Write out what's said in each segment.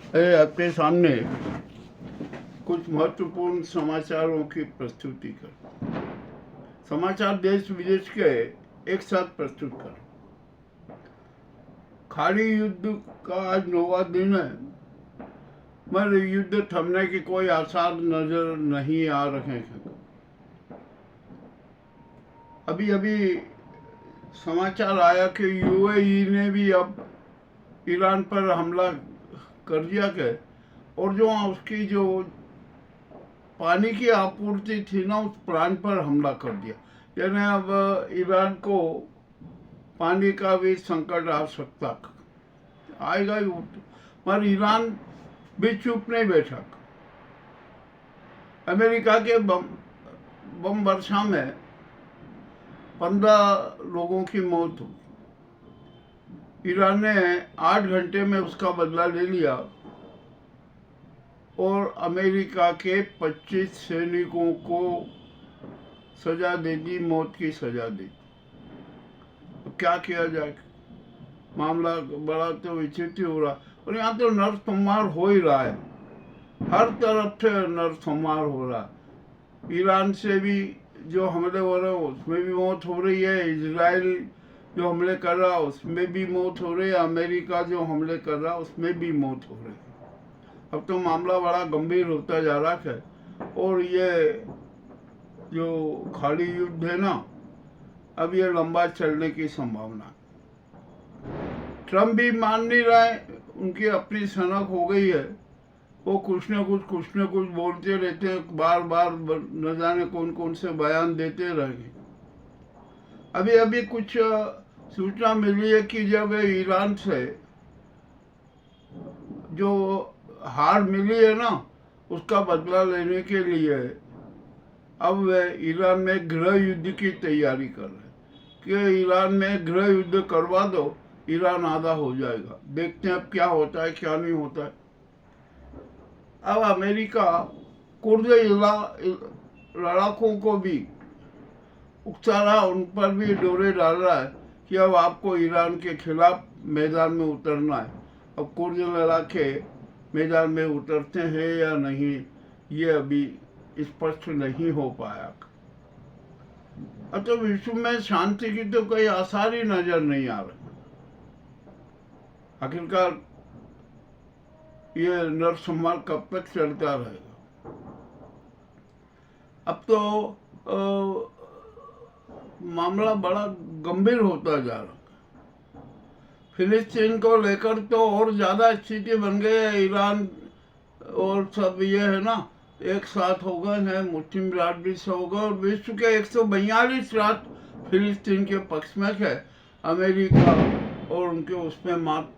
आपके सामने कुछ महत्वपूर्ण समाचारों की प्रस्तुति कर। समाचार देश विदेश के एक साथ प्रस्तुत कर। खाड़ी युद्ध का आज 9वां दिन है, मगर युद्ध थमने के कोई आसार नजर नहीं आ रहे हैं। अभी अभी समाचार आया कि यूएई ने भी अब ईरान पर हमला कर दिया है और जो उसकी जो पानी की आपूर्ति थी ना, उस प्लांट पर हमला कर दिया। यानी अब ईरान को पानी का भी संकट आ सकता आएगा ही। मगर ईरान भी चुप नहीं बैठा। अमेरिका के बम वर्षा में 15 लोगों की मौत हुई। ईरान ने 8 घंटे में उसका बदला ले लिया और अमेरिका के 25 सैनिकों को सजा दे दी, मौत की सजा दी। तो क्या किया जाए? मामला बड़ा तो विचित्र हो रहा, और यहाँ तो नरसंहार हो ही रहा है। हर तरफ से नरसंहार हो रहा है। ईरान से भी जो हमले हो रहे हैं उसमें भी मौत हो रही है। इजराइल जो हमले कर रहा है उसमें भी मौत हो रही है। अमेरिका जो हमले कर रहा है उसमें भी मौत हो रही है। अब तो मामला बड़ा गंभीर होता जा रहा है। और ये जो खाड़ी युद्ध है ना, अब ये लंबा चलने की संभावना। ट्रम्प भी मान नहीं रहे, उनकी अपनी सनक हो गई है। वो कुछ न कुछ बोलते रहते हैं, बार बार न जाने कौन कौन से बयान देते रहेंगे। अभी अभी कुछ सूचना मिली है कि जब ईरान से जो हार मिली है ना, उसका बदला लेने के लिए अब वे ईरान में गृह युद्ध की तैयारी कर रहे हैं कि ईरान में गृह युद्ध करवा दो, ईरान आधा हो जाएगा। देखते हैं अब क्या होता है क्या नहीं होता है। अब अमेरिका कुर्द लड़ाकों को भी उकसा रहा, उन पर भी डोरे डाल रहा है कि अब आपको ईरान के खिलाफ मैदान में उतरना है। अब कुर्द लड़ाके मैदान में उतरते हैं या नहीं, ये अभी स्पष्ट नहीं हो पाया। अब तो विश्व में शांति की तो कोई आसार ही नजर नहीं आ रहे। आखिरकार ये नरसंहार कब तक चलता रहेगा? अब तो मामला बड़ा गंभीर होता जा रहा है। फिलिस्तीन को लेकर तो और ज्यादा स्थिति बन गई है। ईरान और सब ये है ना, एक साथ हो गए हैं, मुस्लिम राष्ट्र भी से हो गए, और विश्व के 142 राष्ट्र फिलिस्तीन के पक्ष में है। अमेरिका और उनके उसमें मात्र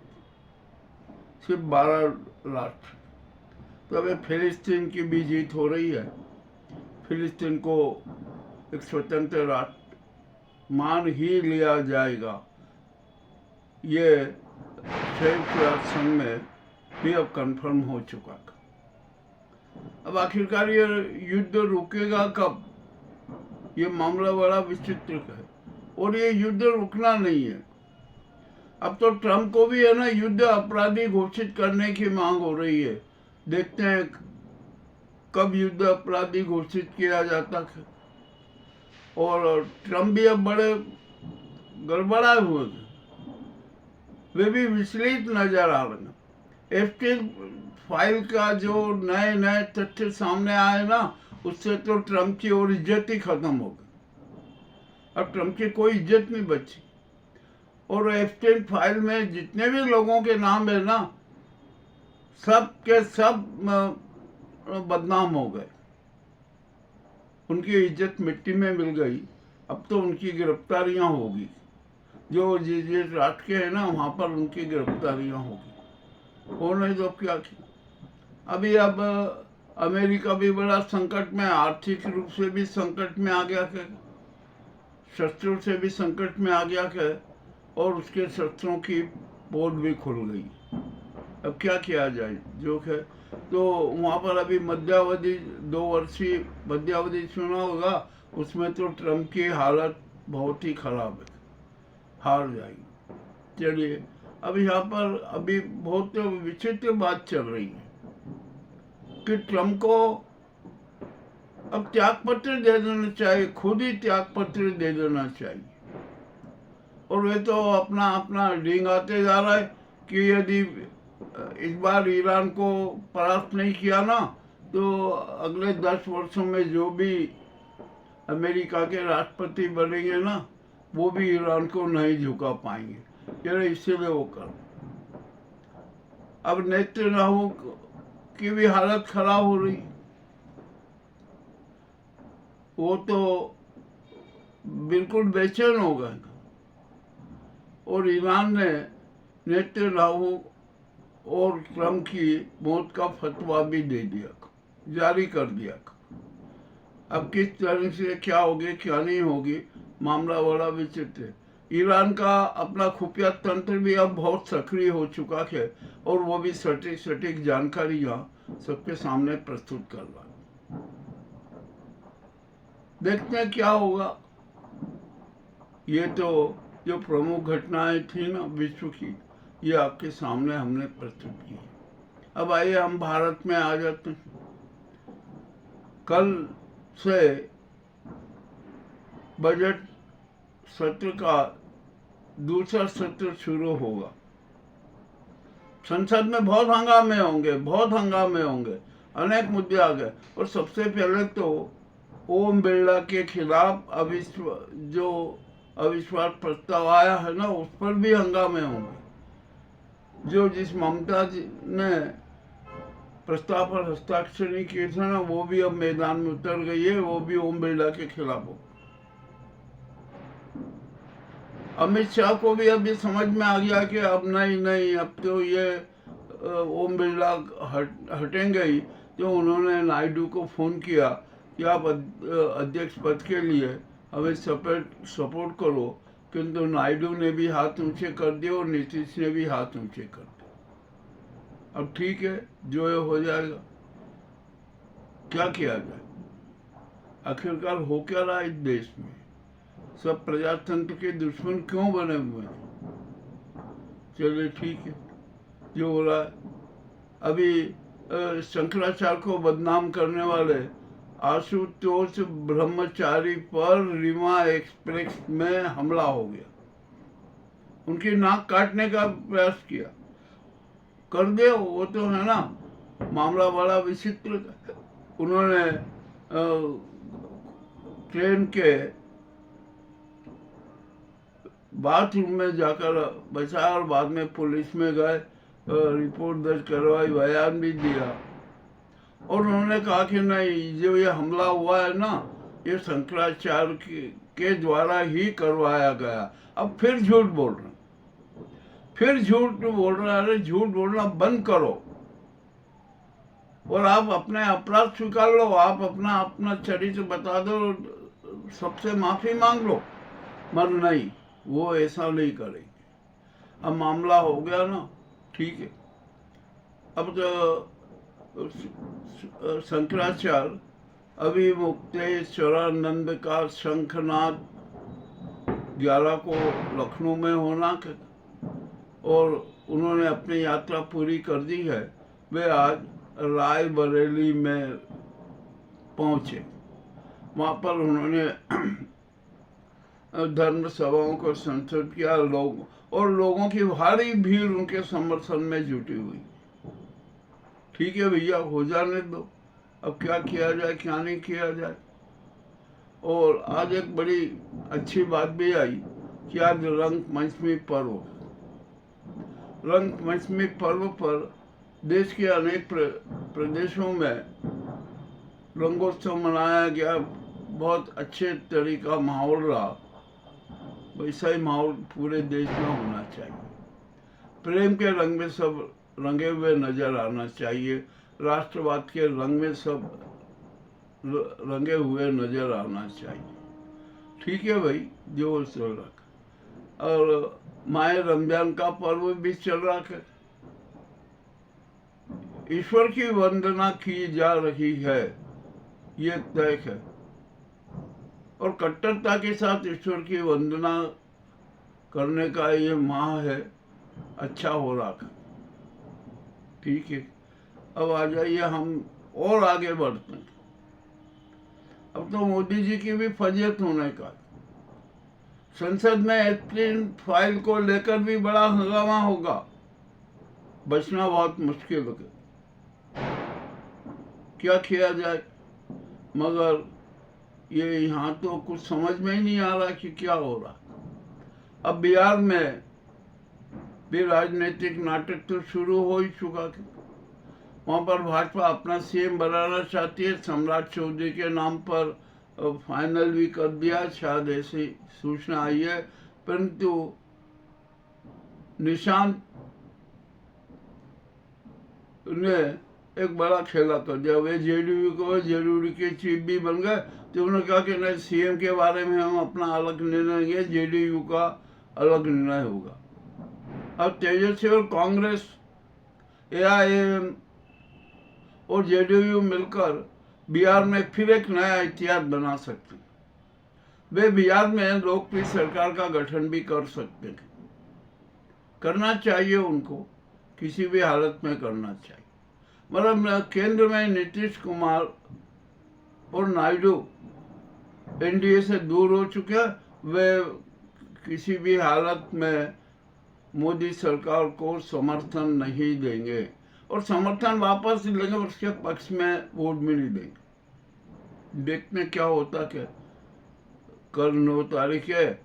सिर्फ 12 राष्ट्र। तो अभी फिलिस्तीन की भी जीत हो रही है। फिलिस्तीन को एक स्वतंत्र राष्ट्र मान ही लिया जाएगा, ये संयुक्त राष्ट्र संघ में भी अब कंफर्म हो चुका। अब आखिरकार ये युद्ध रुकेगा कब? ये मामला बड़ा विचित्र है और ये युद्ध रुकना नहीं है। अब तो ट्रम्प को भी है ना, युद्ध अपराधी घोषित करने की मांग हो रही है। देखते हैं कब युद्ध अपराधी घोषित किया जाता है। और ट्रम्प भी अब बड़े गड़बड़ाए हुए हैं, वे भी विचलित नजर आ रहे हैं। एप्स्टीन फाइल का जो नए नए तथ्य सामने आए ना, उससे तो ट्रम्प की और इज्जत ही खत्म हो गई। अब ट्रम्प की कोई इज्जत नहीं बची। और एप्स्टीन फाइल में जितने भी लोगों के नाम है ना, सब के सब बदनाम हो गए। उनकी इज्जत मिट्टी में मिल गई। अब तो उनकी गिरफ्तारियां होगी, जो जिस राष्ट्र के है ना वहां पर उनकी गिरफ्तारियां होगी। हो नहीं तो क्या किया? अभी अब अमेरिका भी बड़ा संकट में, आर्थिक रूप से भी संकट में आ गया है, शस्त्रों से भी संकट में आ गया है, और उसके शस्त्रों की पोल भी खुल गई। अब क्या किया जाए जो है। तो वहाँ पर अभी मध्यावधि 2 वर्षीय मध्यावधि चुनाव होगा, उसमें तो ट्रम्प की हालत बहुत ही खराब है, हार जाएगी। चलिए, अब यहाँ पर अभी बहुत विचित्र बात चल रही है कि ट्रम्प को अब त्याग पत्र दे देना चाहिए, खुद ही त्याग पत्र दे देना चाहिए। और वे तो अपना अपना डींग आते जा रहा है कि यदि इस बार ईरान को परास्त नहीं किया ना, तो अगले 10 वर्षों में जो भी अमेरिका के राष्ट्रपति बनेंगे ना, वो भी ईरान को नहीं झुका पाएंगे। यानी इसीलिए वो कर, अब नेतन्याहू की भी हालत खराब हो रही, वो तो बिल्कुल बेचैन हो गए। और ईरान ने नेतन्याहू और ट्रम्प की मौत का फतवा भी दे दिया, जारी कर दिया। अब किस तरह से क्या होगी क्या नहीं होगी, मामला बड़ा विचित्र है। ईरान का अपना खुफिया तंत्र भी अब बहुत सक्रिय हो चुका है और वो भी सटीक सटीक जानकारियां सबके सामने प्रस्तुत कर रहा है। देखते हैं क्या होगा। ये तो जो प्रमुख घटनाएं थी ना विश्व की, ये आपके सामने हमने प्रस्तुत की। अब आइए हम भारत में आ जाते हैं। कल से बजट सत्र का दूसरा सत्र शुरू होगा। संसद में बहुत हंगामे होंगे, अनेक मुद्दे आ गए। और सबसे पहले तो ओम बिरला के खिलाफ अविश्वास प्रस्ताव आया है ना, उस पर भी हंगामे होंगे। जिस ममता जी ने प्रस्ताव पर हस्ताक्षर नहीं किए थे ना, वो भी अब मैदान में उतर गई है, वो भी ओम बिरला के खिलाफ हो। अमित शाह को भी अब ये समझ में आ गया कि अब नहीं, अब तो ये ओम बिरला हटेंगे ही। तो उन्होंने नायडू को फोन किया कि आप अध्यक्ष पद के लिए हमें सपोर्ट करो, किंतु नायडू ने भी हाथ ऊंचे कर दिए और नीतीश ने भी हाथ ऊंचे कर दिए। अब ठीक है, जो ये हो जाएगा, क्या किया जाए। आखिरकार हो क्या रहा इस देश में? सब प्रजातंत्र के दुश्मन क्यों बने हुए हैं? चलिए ठीक है, जो हो रहा है। अभी शंकराचार्य को बदनाम करने वाले आशुतोष ब्रह्मचारी पर रीवा एक्सप्रेस में हमला हो गया। उनकी नाक काटने का प्रयास किया, कर दे, वो तो है ना, मामला बड़ा विचित्र। उन्होंने ट्रेन के बाथरूम में जाकर बचाया और बाद में पुलिस में गए, रिपोर्ट दर्ज करवाई, बयान भी दिया। और उन्होंने कहा कि नहीं, जो ये हमला हुआ है ना, ये शंकराचार्य के द्वारा ही करवाया गया। अब फिर झूठ बोल रहे, अरे झूठ बोलना बंद करो और आप अपने अपराध स्वीकार लो, आप अपना चरित्र बता दो, सबसे माफी मांग लो। मगर नहीं, वो ऐसा नहीं करेंगे। अब मामला हो गया ना, ठीक है। अब तो शंकराचार्य अभी मुक्तेश्वरानंद का शंखनाद 11 को लखनऊ में होना, और उन्होंने अपनी यात्रा पूरी कर दी है। वे आज रायबरेली में पहुंचे। वहाँ पर उन्होंने धर्म सभाओं को संसद किया, लोगों की भारी भीड़ उनके समर्थन में जुटी हुई। ठीक है भैया, हो जाने दो, अब क्या किया जाए क्या नहीं किया जाए। और आज एक बड़ी अच्छी बात भी आई कि आज रंगपंचमी पर्व पर देश के अनेक प्रदेशों में रंगोत्सव मनाया गया। बहुत अच्छे तरीका माहौल रहा। वैसा ही माहौल पूरे देश में होना चाहिए। प्रेम के रंग में सब रंगे हुए नजर आना चाहिए, राष्ट्रवाद के रंग में सब रंगे हुए नजर आना चाहिए। ठीक है भाई, जो चल रहा। और माह रमजान का पर्व भी चल रहा है। ईश्वर की वंदना की जा रही है, ये तय है। और कट्टरता के साथ ईश्वर की वंदना करने का ये माह है। अच्छा हो रहा था। ठीक है, अब आ जाइए हम और आगे बढ़ते हैं। अब तो मोदी जी की भी फजीयत होने का, संसद में एप्रिल फाइल को लेकर भी बड़ा हंगामा होगा, बचना बहुत मुश्किल है। क्या किया जाए, मगर ये यहाँ तो कुछ समझ में ही नहीं आ रहा कि क्या हो रहा। अब बिहार में भी राजनीतिक नाटक तो शुरू हो ही चुका है। वहाँ पर भाजपा अपना सीएम बनाना चाहती है, सम्राट चौधरी के नाम पर फाइनल भी कर दिया, शायद ऐसी सूचना आई है। परंतु निशांत ने एक बड़ा खेला कर दिया, वे जेडीयू को जेडीयू के चीफ भी बन गए। तो उन्होंने कहा कि नहीं, सीएम के बारे में हम अपना अलग निर्णय लेंगे, जेडीयू का अलग निर्णय होगा। अब तेजस्वी और कांग्रेस, एआईएम और जेडीयू मिलकर बिहार में फिर एक नया इतिहास बना सकते हैं। वे बिहार में लोकप्रिय सरकार का गठन भी कर सकते हैं। करना चाहिए उनको, किसी भी हालत में करना चाहिए। मतलब केंद्र में नीतीश कुमार और नायडू एनडीए से दूर हो चुके हैं, वे किसी भी हालत में मोदी सरकार को समर्थन नहीं देंगे, और समर्थन वापस लेंगे, उसके पक्ष में वोट भी नहीं देंगे। देखने क्या होता क्या। कल 9 तारीख है,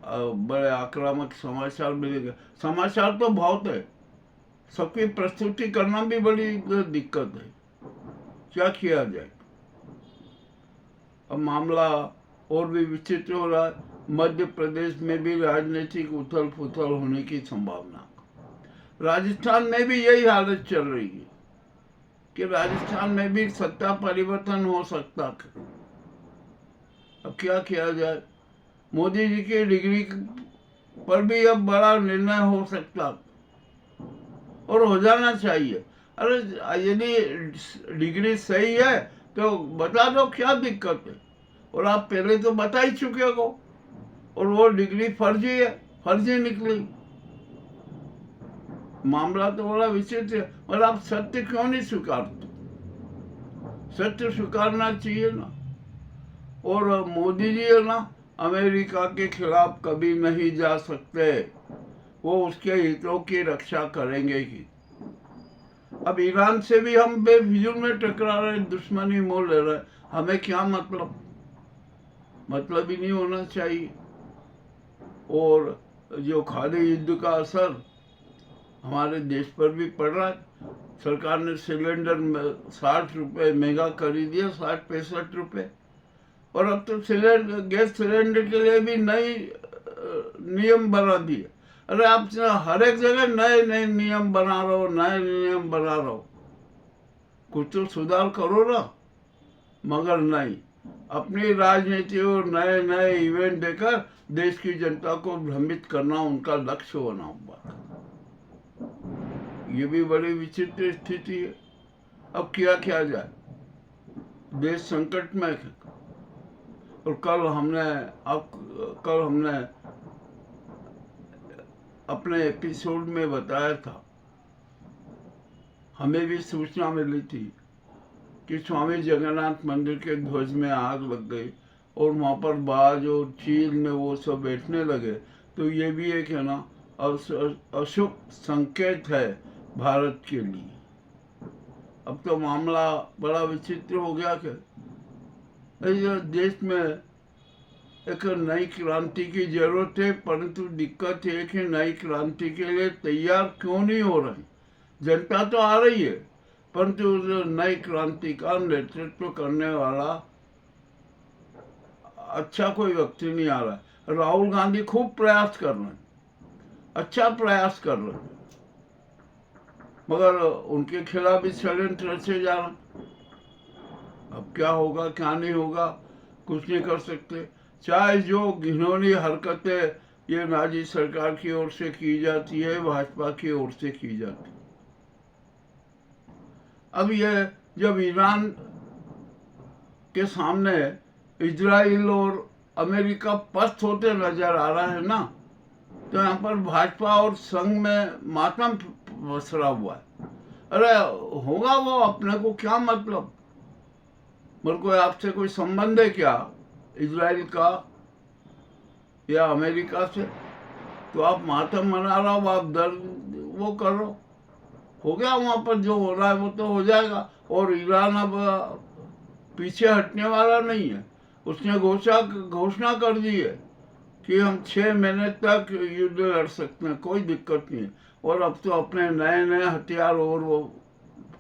बड़े आक्रामक समाचार मिलेंगे। समाचार तो बहुत है, सबकी प्रस्तुति करना भी बड़ी दिक्कत है। क्या किया जाए। अब मामला और भी विचित्र हो रहा है। मध्य प्रदेश में भी राजनीतिक उथल पुथल होने की संभावना। राजस्थान में भी यही हालत चल रही है कि राजस्थान में भी सत्ता परिवर्तन हो सकता है। अब क्या किया जाए। मोदी जी की डिग्री पर भी अब बड़ा निर्णय हो सकता और हो जाना चाहिए। अरे यदि डिग्री सही है तो बता दो, क्या दिक्कत है। और आप पहले तो बता ही चुके हो, और वो डिग्री फर्जी है, फर्जी निकली। मामला तो बड़ा विचित्र है। और आप सत्य क्यों नहीं स्वीकारते। सत्य स्वीकारना चाहिए ना। और मोदी जी है ना, अमेरिका के खिलाफ कभी नहीं जा सकते, वो उसके हितों की रक्षा करेंगे ही। अब ईरान से भी हम बेफिजूल में टकरा रहे, दुश्मनी मोल ले रहे, हमें क्या मतलब ही नहीं होना चाहिए। और जो खादी युद्ध का असर हमारे देश पर भी पड़ रहा है। सरकार ने सिलेंडर में 60 रुपये महंगा कर दिया, 60-65 रुपये। और अब तो गैस सिलेंडर के लिए भी नई नियम बना दिए। अरे आप हर एक जगह नए नए नियम बना रहे हो, नए नियम बना रहे हो, कुछ तो सुधार करो ना। मगर नहीं, अपनी राजनीति और नए नए इवेंट देकर देश की जनता को भ्रमित करना उनका लक्ष्य बना हुआ। ये भी बड़ी विचित्र स्थिति है। अब क्या किया जाए। देश संकट में है। और कल हमने अपने एपिसोड में बताया था, हमें भी सूचना मिली थी कि स्वामी जगन्नाथ मंदिर के ध्वज में आग लग गई और वहाँ पर बाज और चील में वो सब बैठने लगे। तो ये भी एक है ना अशुभ संकेत है भारत के लिए। अब तो मामला बड़ा विचित्र हो गया कि देश में एक नई क्रांति की जरूरत है, परंतु दिक्कत है कि नई क्रांति के लिए तैयार क्यों नहीं हो रही। जनता तो आ रही है, परंतु नई क्रांति का नेतृत्व करने वाला अच्छा कोई व्यक्ति नहीं आ रहा है। राहुल गांधी खूब प्रयास कर रहे हैं, अच्छा प्रयास कर रहे हैं, मगर उनके खिलाफ भी षड्यंत्र रचे जा रहे। अब क्या होगा क्या नहीं होगा, कुछ नहीं कर सकते। चाहे जो घिनौनी हरकतें ये नाजी सरकार की ओर से की जाती है, भाजपा की ओर से की जाती है। अब ये जब ईरान के सामने इजराइल और अमेरिका पस्त होते नजर आ रहा है ना, तो यहाँ पर भाजपा और संघ में मातम पसरा हुआ है। अरे होगा वो, अपने को क्या मतलब, मेरे को आपसे कोई संबंध है क्या इजराइल का या अमेरिका से? तो आप मातम मना रहे हो, आप दर्द वो करो, हो गया वहाँ पर जो हो रहा है वो तो हो जाएगा। और ईरान अब पीछे हटने वाला नहीं है। उसने घोषणा कर दी है कि हम 6 महीने तक युद्ध लड़ सकते हैं, कोई दिक्कत नहीं है। और अब तो अपने नए नए हथियार और वो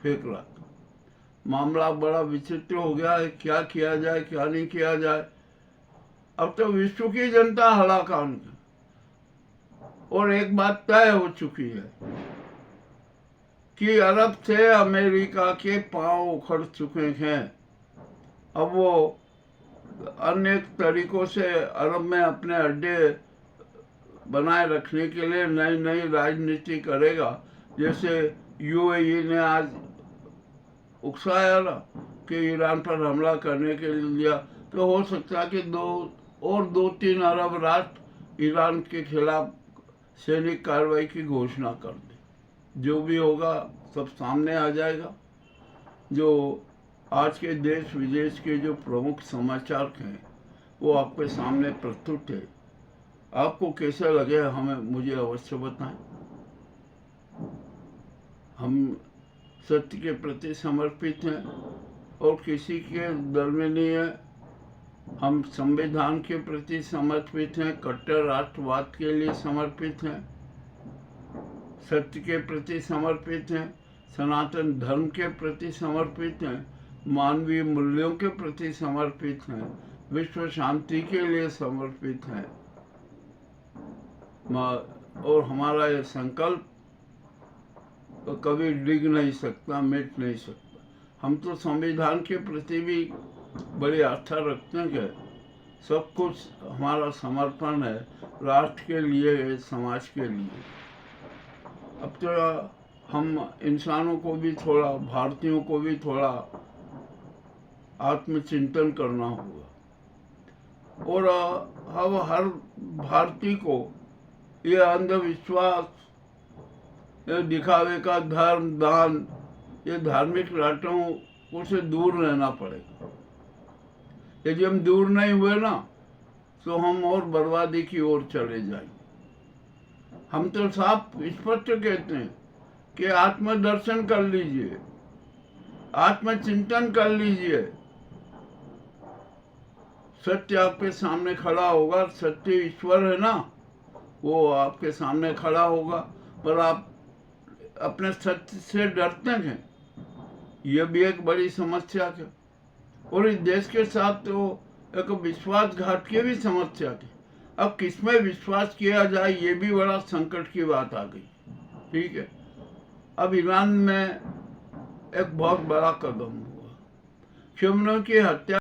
फेंक रहा। मामला बड़ा विचित्र हो गया है, क्या किया जाए क्या नहीं किया जाए। अब तो विश्व की जनता हलाकान की, और एक बात तय हो चुकी है कि अरब से अमेरिका के पांव उखड़ चुके हैं। अब वो अन्य तरीकों से अरब में अपने अड्डे बनाए रखने के लिए नई नई राजनीति करेगा। जैसे यूएई ने आज उकसाया ना कि ईरान पर हमला करने के लिए, तो हो सकता है कि दो तीन अरब राष्ट्र ईरान के खिलाफ सैनिक कार्रवाई की घोषणा कर दे। जो भी होगा सब सामने आ जाएगा। जो आज के देश विदेश के जो प्रमुख समाचार हैं वो आपके सामने प्रस्तुत है। आपको कैसे लगे मुझे अवश्य बताएं। हम सत्य के प्रति समर्पित हैं और किसी के दर में नहीं है। हम संविधान के प्रति समर्पित हैं, कट्टर राष्ट्रवाद के लिए समर्पित हैं, सत्य के प्रति समर्पित हैं, सनातन धर्म के प्रति समर्पित हैं, मानवीय मूल्यों के प्रति समर्पित हैं, विश्व शांति के लिए समर्पित हैं। और हमारा ये संकल्प तो कभी डिग नहीं सकता, मिट नहीं सकता। हम तो संविधान के प्रति भी बड़ी आस्था रखते हैं कि सब कुछ हमारा समर्पण है राष्ट्र के लिए, समाज के लिए। अब तो हम इंसानों को भी थोड़ा, भारतीयों को भी थोड़ा आत्मचिंतन करना होगा। और अब हर भारतीय को ये अंधविश्वास, ये दिखावे का धर्म दान, ये धार्मिक नाटकों से दूर रहना पड़ेगा। यदि हम दूर नहीं हुए ना तो हम और बर्बादी की ओर चले जाएंगे। हम तो साफ स्पष्ट कहते हैं कि आत्मदर्शन कर लीजिए, आत्मचिंतन कर लीजिए। सत्य आपके सामने खड़ा होगा, सत्य ईश्वर है ना, वो आपके सामने खड़ा होगा, पर आप अपने सत्य से डरते हैं। यह भी एक बड़ी समस्या है। और इस देश के साथ तो एक विश्वासघात की भी समस्या थी। अब किसमें विश्वास किया जाए ये भी बड़ा संकट की बात आ गई। ठीक है, अब ईरान में एक बहुत बड़ा कदम हुआ। खमेनी की हत्या